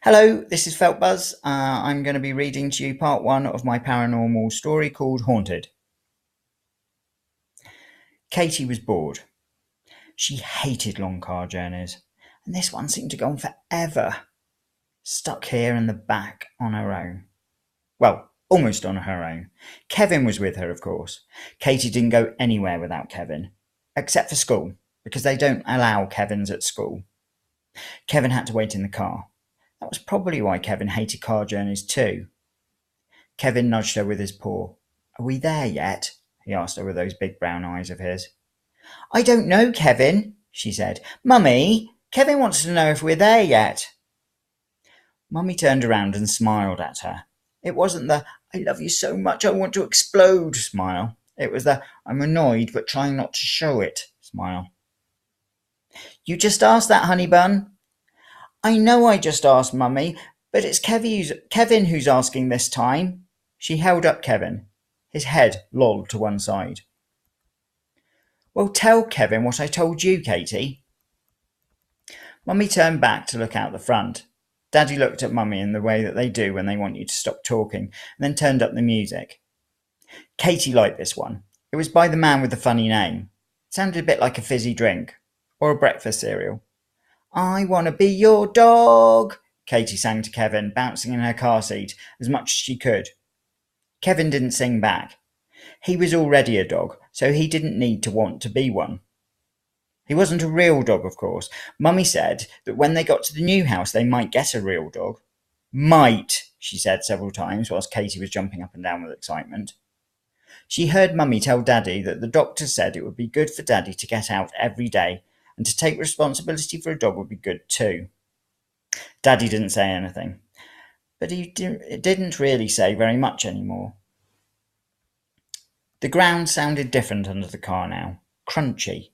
Hello, this is Felt.Buzz. I'm going to be reading to you part one of my paranormal story called Haunted. Katie was bored. She hated long car journeys, and this one seemed to go on forever. Stuck here in the back on her own. Well, almost on her own. Kevin was with her, of course. Katie didn't go anywhere without Kevin, except for school, because they don't allow Kevins at school. Kevin had to wait in the car. That was probably why Kevin hated car journeys too. Kevin nudged her with his paw. "Are we there yet?" he asked her with those big brown eyes of his. "I don't know, Kevin," she said. "Mummy, Kevin wants to know if we're there yet." Mummy turned around and smiled at her. It wasn't the "I love you so much I want to explode" smile. It was the "I'm annoyed but trying not to show it" smile. "You just asked that, honey bun." "I know I just asked, Mummy, but it's Kevin who's asking this time." She held up Kevin. His head lolled to one side. "Well, tell Kevin what I told you, Katie." Mummy turned back to look out the front. Daddy looked at Mummy in the way that they do when they want you to stop talking, and then turned up the music. Katie liked this one. It was by the man with the funny name. It sounded a bit like a fizzy drink, or a breakfast cereal. "I want to be your dog," Katie sang to Kevin, bouncing in her car seat as much as she could. Kevin didn't sing back. He was already a dog, so he didn't need to want to be one. He wasn't a real dog, of course. Mummy said that when they got to the new house they might get a real dog. "Might," she said several times whilst Katie was jumping up and down with excitement. She heard Mummy tell Daddy that the doctor said it would be good for Daddy to get out every day, and to take responsibility for a dog would be good too. Daddy didn't say anything, but he didn't really say very much anymore. The ground sounded different under the car now, crunchy.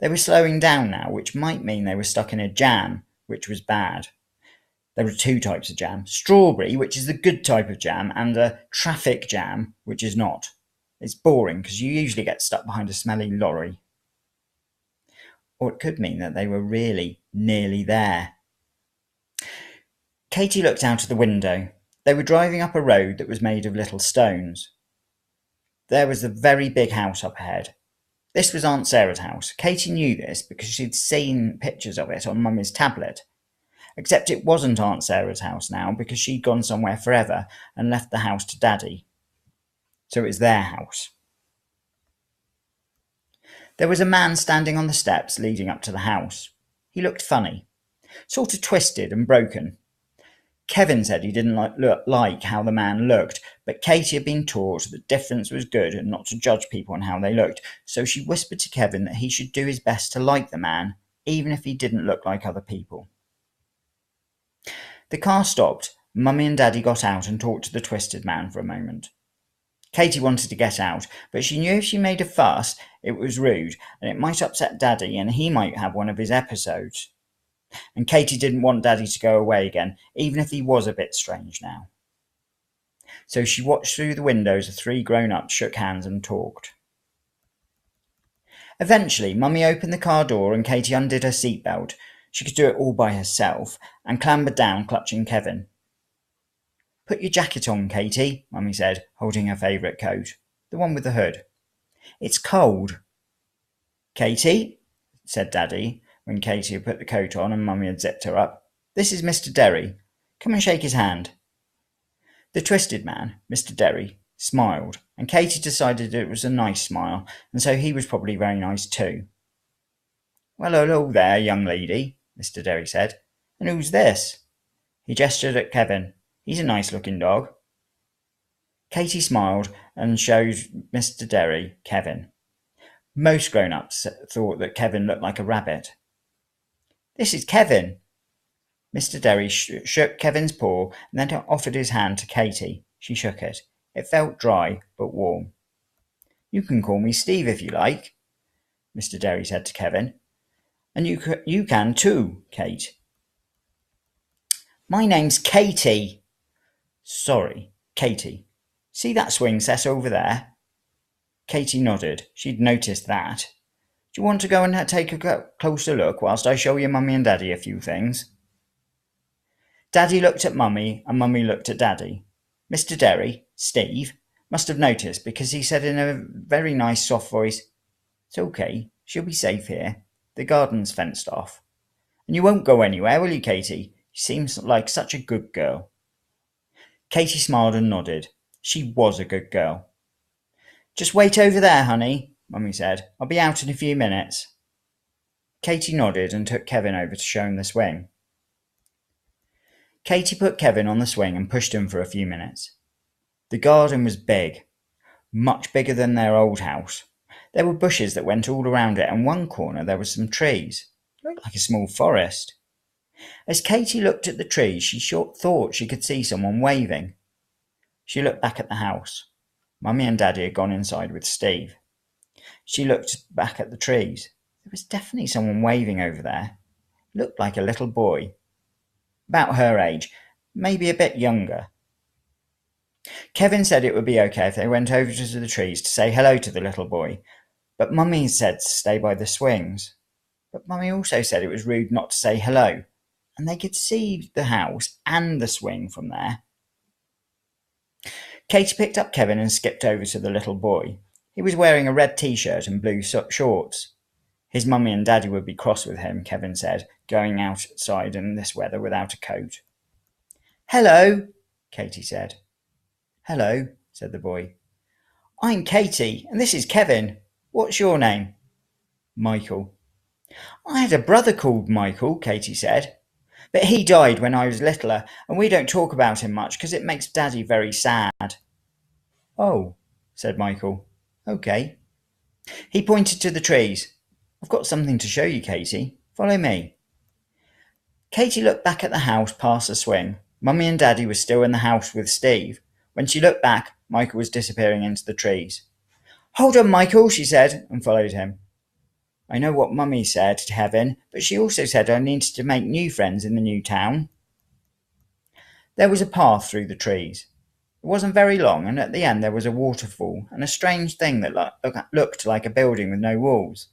They were slowing down now, which might mean they were stuck in a jam, which was bad. There were two types of jam: strawberry, which is the good type of jam, and a traffic jam, which is not. It's boring because you usually get stuck behind a smelly lorry. Or it could mean that they were really nearly there. Katie looked out of the window. They were driving up a road that was made of little stones. There was the very big house up ahead. This was Aunt Sarah's house. Katie knew this because she'd seen pictures of it on Mummy's tablet. Except it wasn't Aunt Sarah's house now because she'd gone somewhere forever and left the house to Daddy. So it was their house. There was a man standing on the steps leading up to the house. He looked funny, sort of twisted and broken. Kevin said he didn't like how the man looked, but Katie had been taught that difference was good and not to judge people on how they looked, so she whispered to Kevin that he should do his best to like the man, even if he didn't look like other people. The car stopped. Mummy and Daddy got out and talked to the twisted man for a moment. Katie wanted to get out, but she knew if she made a fuss, it was rude, and it might upset Daddy, and he might have one of his episodes. And Katie didn't want Daddy to go away again, even if he was a bit strange now. So she watched through the windows as three grown-ups shook hands and talked. Eventually, Mummy opened the car door and Katie undid her seatbelt. She could do it all by herself, and clambered down, clutching Kevin. "Put your jacket on, Katie," Mummy said, holding her favourite coat, the one with the hood. "It's cold." "Katie," said Daddy, when Katie had put the coat on and Mummy had zipped her up. "This is Mr. Derry. Come and shake his hand." The twisted man, Mr. Derry, smiled, and Katie decided it was a nice smile, and so he was probably very nice too. "Well, hello there, young lady," Mr. Derry said. "And who's this?" He gestured at Kevin. "He's a nice-looking dog." Katie smiled and showed Mr. Derry Kevin. Most grown-ups thought that Kevin looked like a rabbit. "This is Kevin." Mr. Derry shook Kevin's paw and then offered his hand to Katie. She shook it. It felt dry but warm. "You can call me Steve if you like," Mr. Derry said to Kevin. "And you can too, Kate." "My name's Katie." "Sorry, Katie. See that swing set over there?" Katie nodded. She'd noticed that. "Do you want to go and take a closer look whilst I show your Mummy and Daddy a few things?" Daddy looked at Mummy and Mummy looked at Daddy. Mr. Derry, Steve, must have noticed because he said in a very nice soft voice, "It's okay, she'll be safe here. The garden's fenced off. And you won't go anywhere, will you, Katie? You seem like such a good girl." Katie smiled and nodded. She was a good girl. "Just wait over there, honey," Mummy said. "I'll be out in a few minutes." Katie nodded and took Kevin over to show him the swing. Katie put Kevin on the swing and pushed him for a few minutes. The garden was big, much bigger than their old house. There were bushes that went all around it, and one corner there were some trees. It looked like a small forest. As Katie looked at the trees, she thought she could see someone waving. She looked back at the house. Mummy and Daddy had gone inside with Steve. She looked back at the trees. There was definitely someone waving over there. It looked like a little boy. About her age, maybe a bit younger. Kevin said it would be okay if they went over to the trees to say hello to the little boy, but Mummy said to stay by the swings. But Mummy also said it was rude not to say hello, and they could see the house and the swing from there. Katie picked up Kevin and skipped over to the little boy. He was wearing a red t-shirt and blue shorts. His Mummy and Daddy would be cross with him, Kevin said, going outside in this weather without a coat. "Hello," Katie said. "Hello," said the boy. "I'm Katie, and this is Kevin. What's your name?" "Michael." "I had a brother called Michael," Katie said, "but he died when I was littler, and we don't talk about him much because it makes Daddy very sad." "Oh," said Michael. "Okay." He pointed to the trees. "I've got something to show you, Katie. Follow me." Katie looked back at the house past the swing. Mummy and Daddy were still in the house with Steve. When she looked back, Michael was disappearing into the trees. "Hold on, Michael," she said, and followed him. "I know what Mummy said to Kevin, but she also said I needed to make new friends in the new town." There was a path through the trees. It wasn't very long, and at the end there was a waterfall and a strange thing that looked like a building with no walls.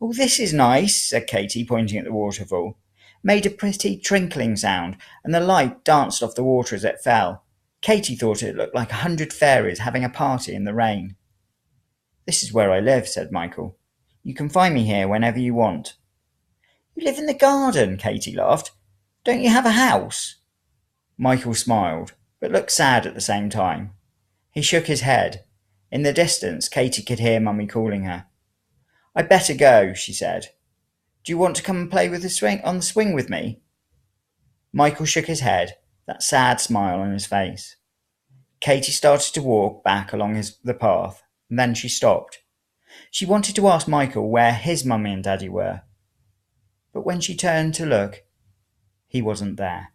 "Oh, this is nice," said Katie, pointing at the waterfall. It made a pretty trickling sound, and the light danced off the water as it fell. Katie thought it looked like 100 fairies having a party in the rain. "This is where I live," said Michael. "You can find me here whenever you want." "You live in the garden," Katie laughed. "Don't you have a house?" Michael smiled, but looked sad at the same time. He shook his head. In the distance, Katie could hear Mummy calling her. "I'd better go," she said. "Do you want to come and play with on the swing with me?" Michael shook his head, that sad smile on his face. Katie started to walk back along the path, and then she stopped. She wanted to ask Michael where his Mummy and Daddy were. But when she turned to look, he wasn't there.